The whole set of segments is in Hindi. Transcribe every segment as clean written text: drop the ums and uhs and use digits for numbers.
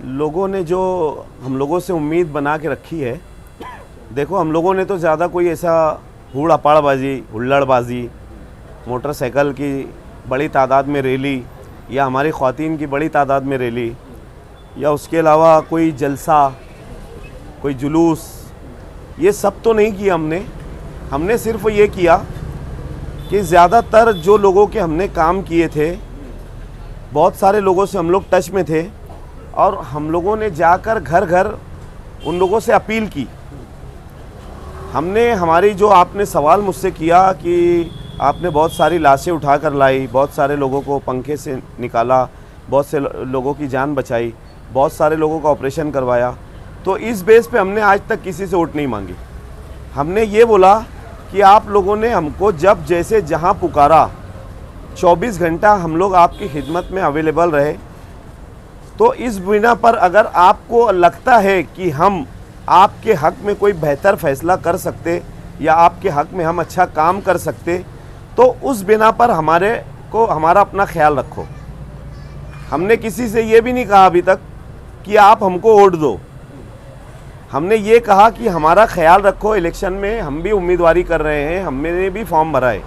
लोगों ने जो हम लोगों से उम्मीद बना के रखी है, देखो हम लोगों ने तो ज़्यादा कोई ऐसा हुड़बाजी, हुल्लड़बाजी, मोटरसाइकिल की बड़ी तादाद में रैली या हमारी ख़वातीन की बड़ी तादाद में रैली या उसके अलावा कोई जलसा, कोई जुलूस, ये सब तो नहीं किया हमने सिर्फ ये किया कि ज़्यादातर जो लोगों के हमने काम किए थे, बहुत सारे लोगों से हम लोग टच में थे और हम लोगों ने जाकर घर घर उन लोगों से अपील की। हमने हमारी जो आपने सवाल मुझसे किया कि आपने बहुत सारी लाशें उठा कर लाई, बहुत सारे लोगों को पंखे से निकाला, बहुत से लोगों की जान बचाई, बहुत सारे लोगों का ऑपरेशन करवाया, तो इस बेस पे हमने आज तक किसी से वोट नहीं मांगी। हमने ये बोला कि आप लोगों ने हमको जब जैसे जहाँ पुकारा 24 घंटा हम लोग आपकी खिदमत में अवेलेबल रहे। तो इस बिना पर अगर आपको लगता है कि हम आपके हक़ में कोई बेहतर फ़ैसला कर सकते या आपके हक़ में हम अच्छा काम कर सकते, तो उस बिना पर हमारा अपना ख्याल रखो। हमने किसी से ये भी नहीं कहा अभी तक कि आप हमको वोट दो। हमने ये कहा कि हमारा ख्याल रखो, इलेक्शन में हम भी उम्मीदवारी कर रहे हैं, हमने भी फॉर्म भरा है।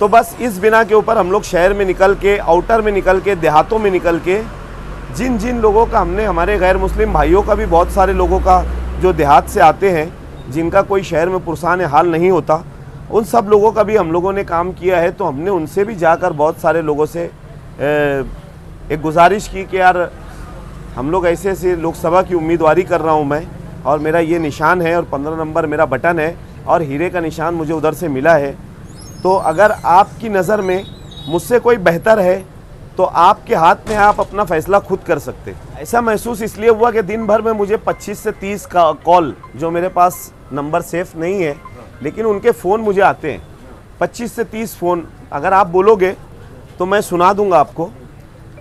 तो बस इस बिना के ऊपर हम लोग शहर में निकल के, आउटर में निकल के, देहातों में निकल के, जिन जिन लोगों का हमने, हमारे गैर मुस्लिम भाइयों का भी बहुत सारे लोगों का जो देहात से आते हैं, जिनका कोई शहर में पुरसान हाल नहीं होता, उन सब लोगों का भी हम लोगों ने काम किया है। तो हमने उनसे भी जाकर बहुत सारे लोगों से एक गुजारिश की कि यार हम लोग ऐसे ऐसे लोकसभा की उम्मीदवारी कर रहा हूँ मैं, और मेरा ये निशान है और 15 नंबर मेरा बटन है और हीरे का निशान मुझे उधर से मिला है। तो अगर आपकी नज़र में मुझसे कोई बेहतर है तो आपके हाथ में आप अपना फ़ैसला खुद कर सकते। ऐसा महसूस इसलिए हुआ कि दिन भर में मुझे 25 से 30 का कॉल, जो मेरे पास नंबर सेफ नहीं है लेकिन उनके फ़ोन मुझे आते हैं, 25 से 30 फ़ोन। अगर आप बोलोगे तो मैं सुना दूंगा आपको।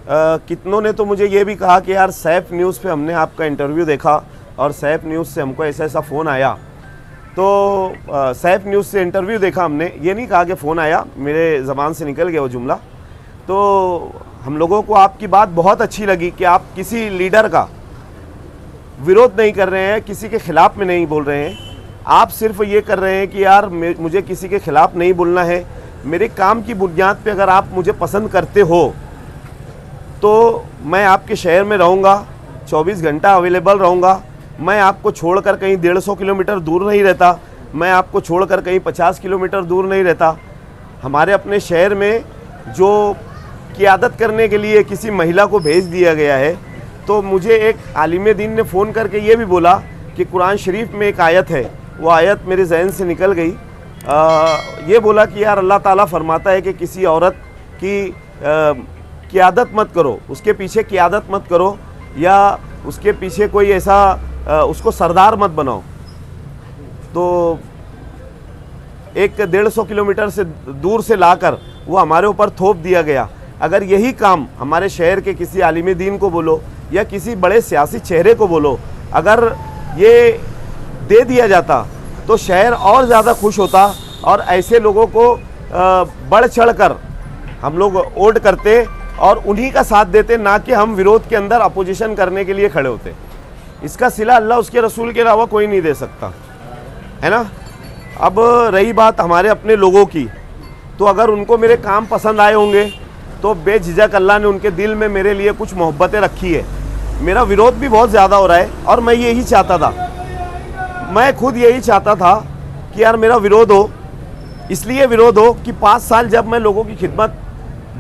कितनों ने तो मुझे ये भी कहा कि यार सैफ न्यूज़ पे हमने आपका इंटरव्यू देखा और सैफ न्यूज़ से हमको ऐसा ऐसा फ़ोन आया। तो सैफ न्यूज़ से इंटरव्यू देखा हमने, ये नहीं कहा कि फ़ोन आया, मेरे ज़बान से निकल गया वो जुमला। तो हम लोगों को आपकी बात बहुत अच्छी लगी कि आप किसी लीडर का विरोध नहीं कर रहे हैं, किसी के ख़िलाफ़ में नहीं बोल रहे हैं, आप सिर्फ ये कर रहे हैं कि यार मुझे किसी के ख़िलाफ़ नहीं बोलना है, मेरे काम की बुनियाद पे अगर आप मुझे पसंद करते हो तो मैं आपके शहर में रहूँगा, 24 घंटा अवेलेबल रहूँगा। मैं आपको छोड़कर कहीं 150 किलोमीटर दूर नहीं रहता, मैं आपको छोड़कर कहीं 50 किलोमीटर दूर नहीं रहता। हमारे अपने शहर में जो क़ियादत करने के लिए किसी महिला को भेज दिया गया है, तो मुझे एक आलिम दीन ने फ़ोन करके ये भी बोला कि कुरान शरीफ में एक आयत है, वो आयत मेरे जहन से निकल गई। ये बोला कि यार अल्लाह ताला फरमाता है कि किसी औरत की क़ियादत मत करो, उसके पीछे क़ियादत मत करो, या उसके पीछे कोई ऐसा उसको सरदार मत बनाओ। तो एक 150 किलोमीटर से दूर से लाकर वो हमारे ऊपर थोप दिया गया। अगर यही काम हमारे शहर के किसी आलिम दीन को बोलो या किसी बड़े सियासी चेहरे को बोलो, अगर ये दे दिया जाता तो शहर और ज़्यादा खुश होता और ऐसे लोगों को बढ़ चढ़ कर हम लोग वोट करते और उन्हीं का साथ देते, ना कि हम विरोध के अंदर अपोजिशन करने के लिए खड़े होते। इसका सिला अल्लाह उसके रसूल के अलावा कोई नहीं दे सकता, है ना। अब रही बात हमारे अपने लोगों की, तो अगर उनको मेरे काम पसंद आए होंगे तो बेझिझक अल्लाह ने उनके दिल में मेरे लिए कुछ मोहब्बतें रखी है। मेरा विरोध भी बहुत ज़्यादा हो रहा है और मैं यही चाहता था, मैं खुद यही चाहता था कि यार मेरा विरोध हो, इसलिए विरोध हो कि 5 साल जब मैं लोगों की खिदमत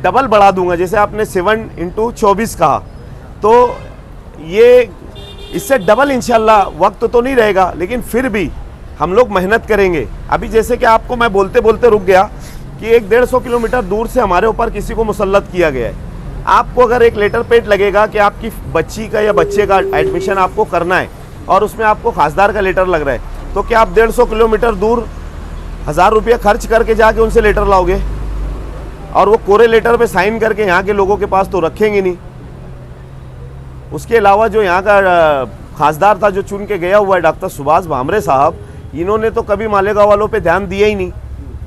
डबल बढ़ा दूंगा, जैसे आपने 7 × 24 कहा, तो ये इससे डबल इंशाल्लाह वक्त तो नहीं रहेगा, लेकिन फिर भी हम लोग मेहनत करेंगे। अभी जैसे कि आपको मैं बोलते बोलते रुक गया कि 150 किलोमीटर दूर से हमारे ऊपर किसी को मुसल्लत किया गया है। आपको अगर एक लेटर पेड लगेगा कि आपकी बच्ची का या बच्चे का एडमिशन आपको करना है और उसमें आपको खासदार का लेटर लग रहा है, तो क्या आप 150 किलोमीटर दूर 1000 रुपये खर्च करके जाके उनसे लेटर लाओगे? और वो कोरे लेटर पे साइन करके यहाँ के लोगों के पास तो रखेंगे नहीं। उसके अलावा जो यहाँ का खासदार था जो चुन के गया हुआ है, डॉक्टर सुभाष भामरे साहब, इन्होंने तो कभी मालेगांव वालों पे ध्यान दिया ही नहीं।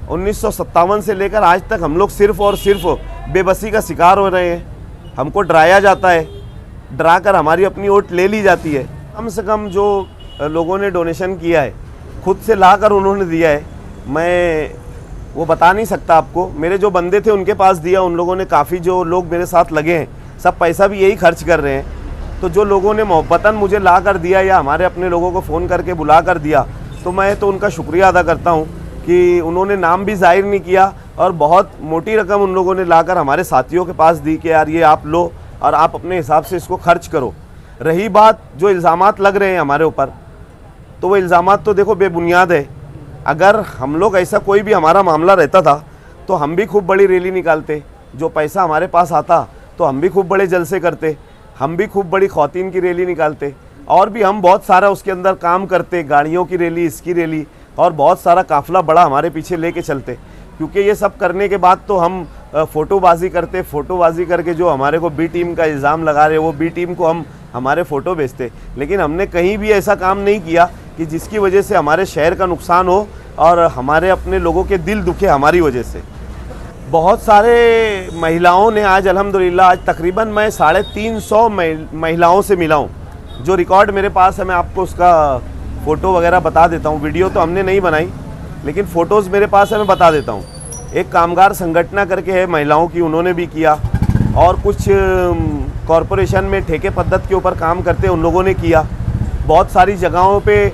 1957 से लेकर आज तक हम लोग सिर्फ और सिर्फ बेबसी का शिकार हो रहे हैं। हमको डराया जाता है, डरा कर हमारी अपनी वोट ले ली जाती है। कम से कम जो लोगों ने डोनेशन किया है, खुद से ला कर उन्होंने दिया है, मैं वो बता नहीं सकता आपको। मेरे जो बंदे थे उनके पास दिया, उन लोगों ने काफ़ी, जो लोग मेरे साथ लगे हैं सब पैसा भी यही खर्च कर रहे हैं। तो जो लोगों ने मोहब्बतन मुझे ला कर दिया या हमारे अपने लोगों को फ़ोन करके बुला कर दिया, तो मैं तो उनका शुक्रिया अदा करता हूँ कि उन्होंने नाम भी जाहिर नहीं किया और बहुत मोटी रकम उन लोगों ने लाकर हमारे साथियों के पास दी कि यार ये आप लो और आप अपने हिसाब से इसको खर्च करो। रही बात जो इल्ज़ामात लग रहे हैं हमारे ऊपर, तो वो इल्ज़ामात तो देखो बेबुनियाद है। अगर हम लोग ऐसा कोई भी हमारा मामला रहता था तो हम भी खूब बड़ी रैली निकालते, जो पैसा हमारे पास आता तो हम भी खूब बड़े जलसे करते, हम भी खूब बड़ी ख़वातीन की रैली निकालते और भी हम बहुत सारा उसके अंदर काम करते, गाड़ियों की रैली, इसकी रैली, और बहुत सारा काफ़िला बड़ा हमारे पीछे लेके चलते। क्योंकि ये सब करने के बाद तो हम फ़ोटोबाजी करते, फ़ोटोबाजी करके जो हमारे को बी टीम का इल्ज़ाम लगा रहे वो बी टीम को हम हमारे फ़ोटो भेजते। लेकिन हमने कहीं भी ऐसा काम नहीं किया कि जिसकी वजह से हमारे शहर का नुकसान हो और हमारे अपने लोगों के दिल दुखे हमारी वजह से। बहुत सारे महिलाओं ने आज अल्हम्दुलिल्लाह, आज तकरीबन मैं 350 महिलाओं से मिला हूँ। जो रिकॉर्ड मेरे पास है मैं आपको उसका फ़ोटो वगैरह बता देता हूँ। वीडियो तो हमने नहीं बनाई लेकिन फ़ोटोज़ मेरे पास है, मैं बता देता हूँ। एक कामगार संगठना करके है महिलाओं की, उन्होंने भी किया, और कुछ कॉरपोरेशन में ठेके पद्धति के ऊपर काम करते उन लोगों ने किया। बहुत सारी जगहों पे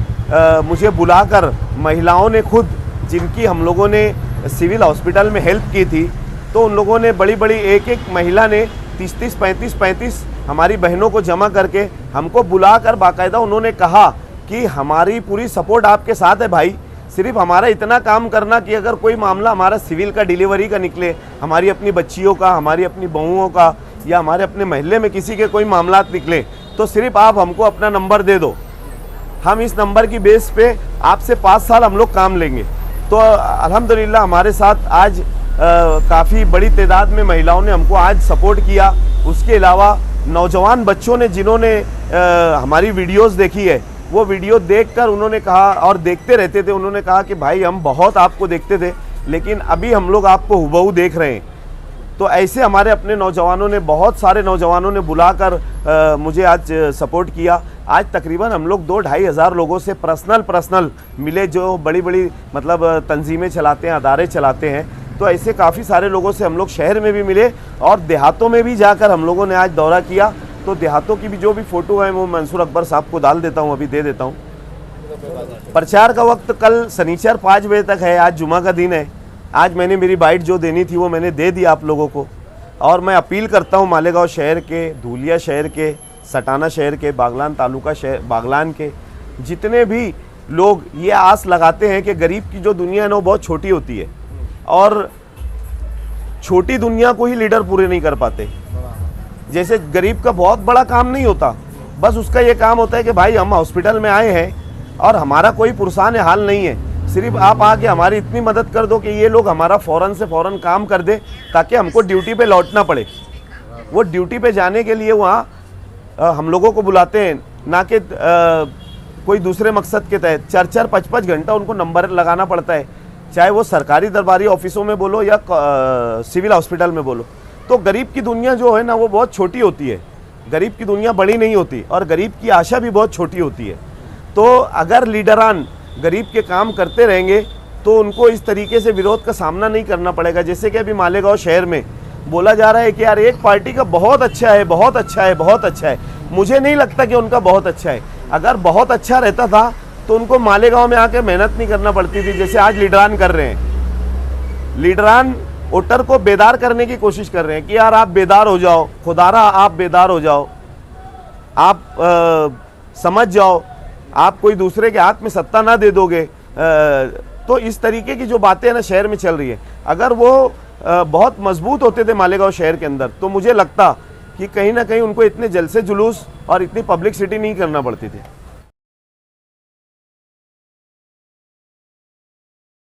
मुझे बुलाकर महिलाओं ने खुद, जिनकी हम लोगों ने सिविल हॉस्पिटल में हेल्प की थी, तो उन लोगों ने बड़ी बड़ी एक महिला ने 30-30, 35-35 हमारी बहनों को जमा करके हमको बुलाकर बाकायदा उन्होंने कहा कि हमारी पूरी सपोर्ट आपके साथ है भाई, सिर्फ हमारा इतना काम करना कि अगर कोई मामला हमारा सिविल का, डिलीवरी का निकले, हमारी अपनी बच्चियों का, हमारी अपनी बहुओं का, या हमारे अपने महल्ले में किसी के कोई मामला निकले, तो सिर्फ आप हमको अपना नंबर दे दो, हम इस नंबर की बेस पे आपसे 5 साल हम लोग काम लेंगे। तो अल्हम्दुलिल्लाह हमारे साथ आज काफ़ी बड़ी तादाद में महिलाओं ने हमको आज सपोर्ट किया। उसके अलावा नौजवान बच्चों ने, जिन्होंने हमारी वीडियोस देखी है, वो वीडियो देखकर उन्होंने कहा, और देखते रहते थे, उन्होंने कहा कि भाई हम बहुत आपको देखते थे लेकिन अभी हम लोग आपको हुबहू देख रहे हैं। तो ऐसे हमारे अपने नौजवानों ने, बहुत सारे नौजवानों ने बुलाकर मुझे आज सपोर्ट किया। आज तकरीबन हम लोग 2-2.5 हज़ार लोगों से पर्सनल मिले, जो बड़ी बड़ी मतलब तंजीमें चलाते हैं, अदारे चलाते हैं। तो ऐसे काफ़ी सारे लोगों से हम लोग शहर में भी मिले और देहातों में भी जाकर हम लोगों ने आज दौरा किया। तो देहातों की भी जो भी फ़ोटो है वो मंसूर अकबर साहब को डाल देता हूँ, अभी दे देता हूँ। प्रचार का वक्त कल शनिचर 5 बजे तक है, आज जुमा का दिन है। आज मैंने मेरी बाइट जो देनी थी वो मैंने दे दी आप लोगों को, और मैं अपील करता हूँ मालेगांव शहर के, धूलिया शहर के, सटाना शहर के, बागलान तालुका शहर, बागलान के जितने भी लोग ये आस लगाते हैं कि गरीब की जो दुनिया है ना वो बहुत छोटी होती है, और छोटी दुनिया को ही लीडर पूरे नहीं कर पाते। जैसे गरीब का बहुत बड़ा काम नहीं होता, बस उसका ये काम होता है कि भाई हम हॉस्पिटल में आए हैं और हमारा कोई पुरसान हाल नहीं है, सिर्फ आप आके हमारी इतनी मदद कर दो कि ये लोग हमारा फ़ौरन से फ़ौरन काम कर दे, ताकि हमको ड्यूटी पे लौटना पड़े। वो ड्यूटी पे जाने के लिए वहाँ हम लोगों को बुलाते हैं, ना कि कोई दूसरे मकसद के तहत। 4-4, 5-5 घंटा उनको नंबर लगाना पड़ता है, चाहे वो सरकारी दरबारी ऑफिसों में बोलो या सिविल हॉस्पिटल में बोलो। तो गरीब की दुनिया जो है ना वो बहुत छोटी होती है, गरीब की दुनिया बड़ी नहीं होती, और गरीब की आशा भी बहुत छोटी होती है। तो अगर लीडरान गरीब के काम करते रहेंगे तो उनको इस तरीके से विरोध का सामना नहीं करना पड़ेगा। जैसे कि अभी मालेगांव शहर में बोला जा रहा है कि यार एक पार्टी का बहुत अच्छा है, बहुत अच्छा है, बहुत अच्छा है। मुझे नहीं लगता कि उनका बहुत अच्छा है। अगर बहुत अच्छा रहता था तो उनको मालेगांव में आके मेहनत नहीं करना पड़ती थी, जैसे आज लीडरान कर रहे हैं। लीडरान वोटर को बेदार करने की कोशिश कर रहे हैं कि यार आप बेदार हो जाओ, खुदारा आप बेदार हो जाओ, आप समझ जाओ, आप कोई दूसरे के हाथ में सत्ता ना दे दोगे। तो इस तरीके की जो बातें ना शहर में चल रही है, अगर वो बहुत मजबूत होते थे मालेगांव शहर के अंदर, तो मुझे लगता कि कहीं ना कहीं उनको इतने जलसे जुलूस और इतनी पब्लिसिटी नहीं करना पड़ती थी।